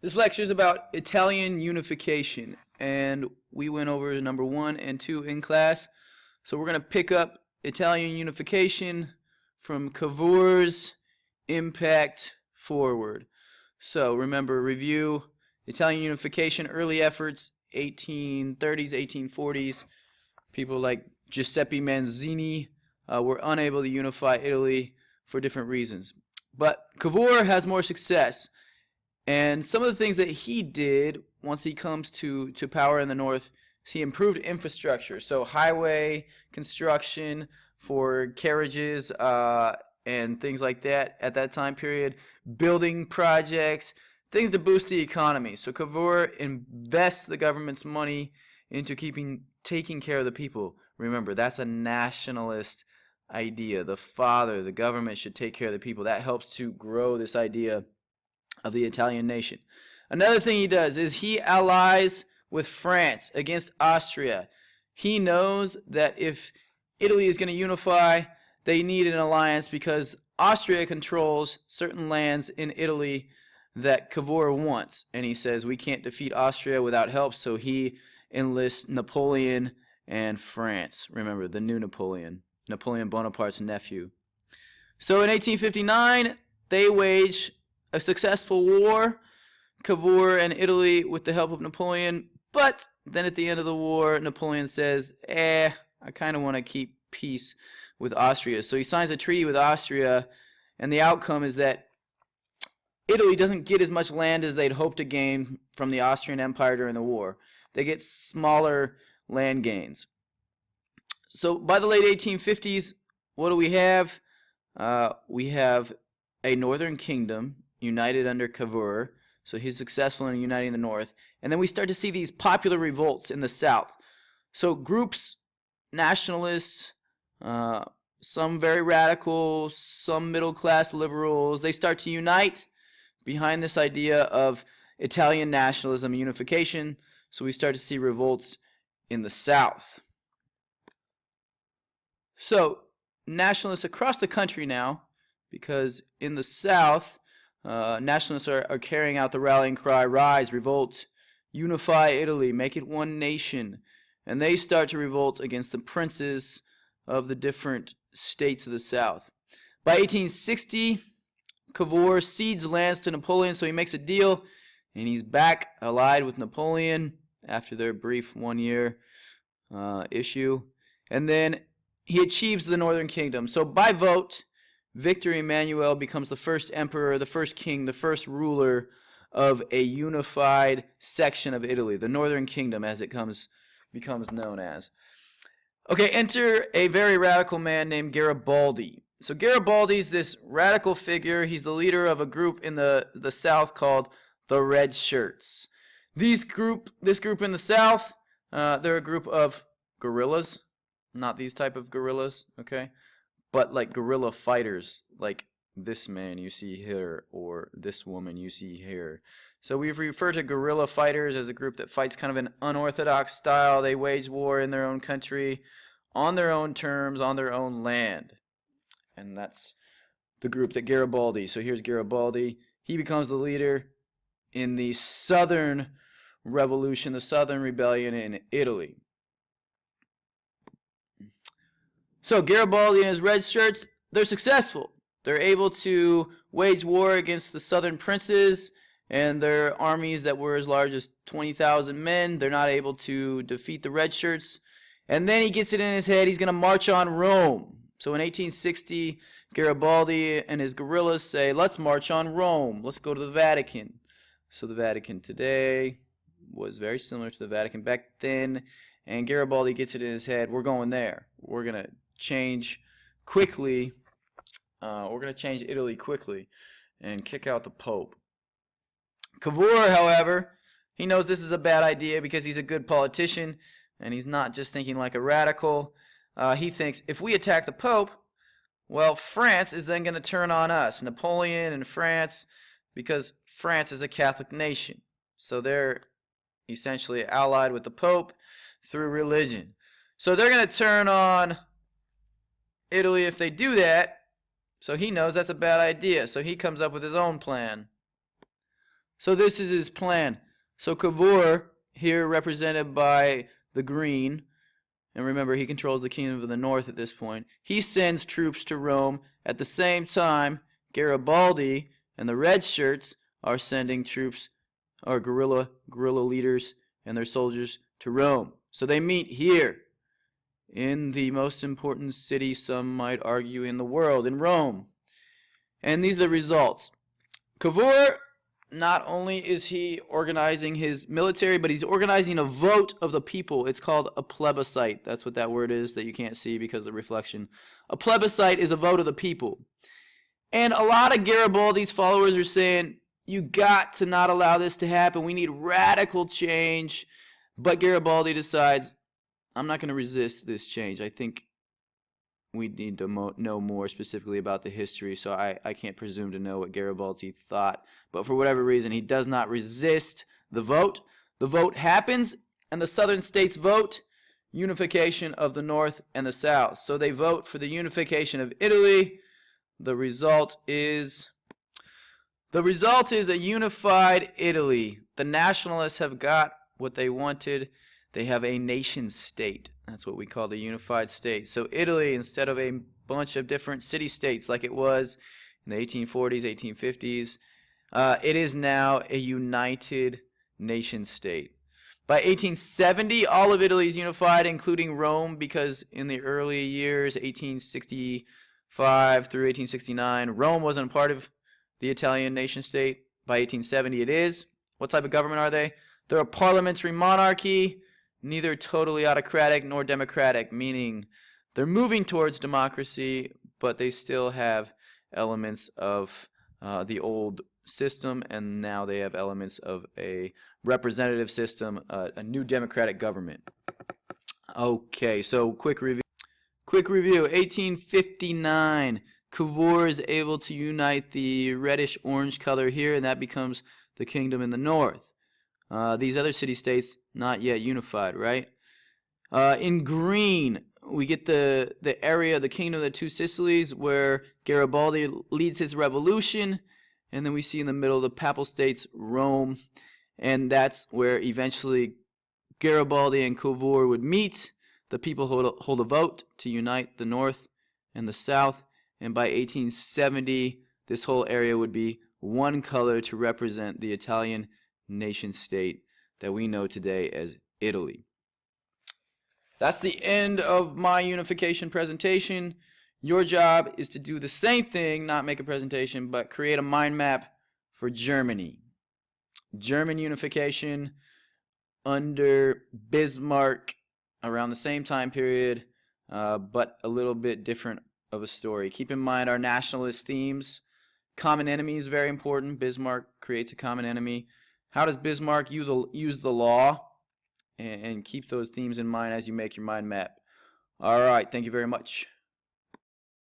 This lecture is about Italian unification, and we went over number 1 and 2 in class. So we're going to pick up Italian unification from Cavour's impact forward. So remember, review Italian unification, early efforts, 1830s, 1840s. People like Giuseppe Mazzini were unable to unify Italy for different reasons. But Cavour has more success. And some of the things that he did once he comes to power in the north is he improved infrastructure. So highway construction for carriages and things like that at that time period, building projects, things to boost the economy. So Cavour invests the government's money into taking care of the people. Remember, that's a nationalist idea. The government should take care of the people. That helps to grow this idea of the Italian nation. Another thing he does is he allies with France against Austria. He knows that if Italy is going to unify, they need an alliance because Austria controls certain lands in Italy that Cavour wants. And he says we can't defeat Austria without help, so he enlists Napoleon and France. Remember, the new Napoleon Bonaparte's nephew. So in 1859, they wage a successful war, Cavour and Italy with the help of Napoleon, but then at the end of the war, Napoleon says, I kind of want to keep peace with Austria. So he signs a treaty with Austria, and the outcome is that Italy doesn't get as much land as they'd hoped to gain from the Austrian Empire during the war. They get smaller land gains. So by the late 1850s, what do we have? We have a northern kingdom united under Cavour, so he's successful in uniting the north. And then we start to see these popular revolts in the south. So groups, nationalists, some very radical, some middle-class liberals, they start to unite behind this idea of Italian nationalism and unification. So we start to see revolts in the south. So nationalists across the country now, because in the south, nationalists are carrying out the rallying cry, rise, revolt, unify Italy, make it one nation. And they start to revolt against the princes of the different states of the south. By 1860, Cavour cedes lands to Napoleon, so he makes a deal, and he's back allied with Napoleon after their brief one-year issue. And then he achieves the northern kingdom. So by vote, Victor Emmanuel becomes the first emperor, the first king, the first ruler of a unified section of Italy, the northern kingdom as it becomes known as. Okay, enter a very radical man named Garibaldi. So Garibaldi's this radical figure. He's the leader of a group in the south called the Red Shirts. This group in the south, they're a group of guerrillas, not these type of guerrillas, okay? But like guerrilla fighters, like this man you see here, or this woman you see here. So we refer to guerrilla fighters as a group that fights kind of an unorthodox style. They wage war in their own country, on their own terms, on their own land. And that's the group that Garibaldi. So here's Garibaldi. He becomes the leader in the Southern Revolution, the Southern Rebellion in Italy. So Garibaldi and his Red Shirts, they're successful. They're able to wage war against the southern princes and their armies that were as large as 20,000 men. They're not able to defeat the Red Shirts. And then he gets it in his head, he's going to march on Rome. So in 1860, Garibaldi and his guerrillas say, let's march on Rome. Let's go to the Vatican. So the Vatican today was very similar to the Vatican back then. And Garibaldi gets it in his head, we're going there. We're going to change quickly. We're going to change Italy quickly and kick out the Pope. Cavour, however, he knows this is a bad idea because he's a good politician and he's not just thinking like a radical. He thinks if we attack the Pope, well, France is then going to turn on us, Napoleon and France, because France is a Catholic nation. So they're essentially allied with the Pope through religion. So they're going to turn on Italy if they do that. So he knows that's a bad idea. So he comes up with his own plan. So this is his plan. So Cavour, here represented by the green, and remember he controls the kingdom of the north at this point, he sends troops to Rome. At the same time, Garibaldi and the red shirts are sending troops, or guerrilla leaders and their soldiers to Rome. So they meet here in the most important city, some might argue, in the world, in Rome. And these are the results. Cavour, not only is he organizing his military, but he's organizing a vote of the people. It's called a plebiscite. That's what that word is that you can't see because of the reflection. A plebiscite is a vote of the people. And a lot of Garibaldi's followers are saying, you got to not allow this to happen. We need radical change. But Garibaldi decides, I'm not going to resist this change. I think we need to know more specifically about the history, so I can't presume to know what Garibaldi thought. But for whatever reason, he does not resist the vote. The vote happens, and the southern states vote unification of the North and the South. So they vote for the unification of Italy. The result is a unified Italy. The nationalists have got what they wanted. They have a nation state. That's what we call the unified state. So Italy, instead of a bunch of different city-states like it was in the 1840s, 1850s, it is now a united nation state. By 1870, all of Italy is unified, including Rome, because in the early years, 1865 through 1869, Rome wasn't a part of the Italian nation state. By 1870, it is. What type of government are they? They're a parliamentary monarchy, neither totally autocratic nor democratic, meaning they're moving towards democracy, but they still have elements of the old system, and now they have elements of a representative system, a new democratic government. Okay, so quick review. 1859, Cavour is able to unite the reddish-orange color here, and that becomes the kingdom in the north. These other city-states, not yet unified, right? In green, we get the area, the kingdom of the two Sicilies, where Garibaldi leads his revolution. And then we see in the middle the Papal States, Rome. And that's where eventually Garibaldi and Cavour would meet. The people hold a vote to unite the North and the South. And by 1870, this whole area would be one color to represent the Italian nation state that we know today as Italy. That's the end of my unification presentation. Your job is to do the same thing, not make a presentation, but create a mind map for Germany. German unification under Bismarck around the same time period, but a little bit different of a story. Keep in mind our nationalist themes. Common enemy is very important. Bismarck creates a common enemy. How does Bismarck use the law? And keep those themes in mind as you make your mind map. All right, thank you very much.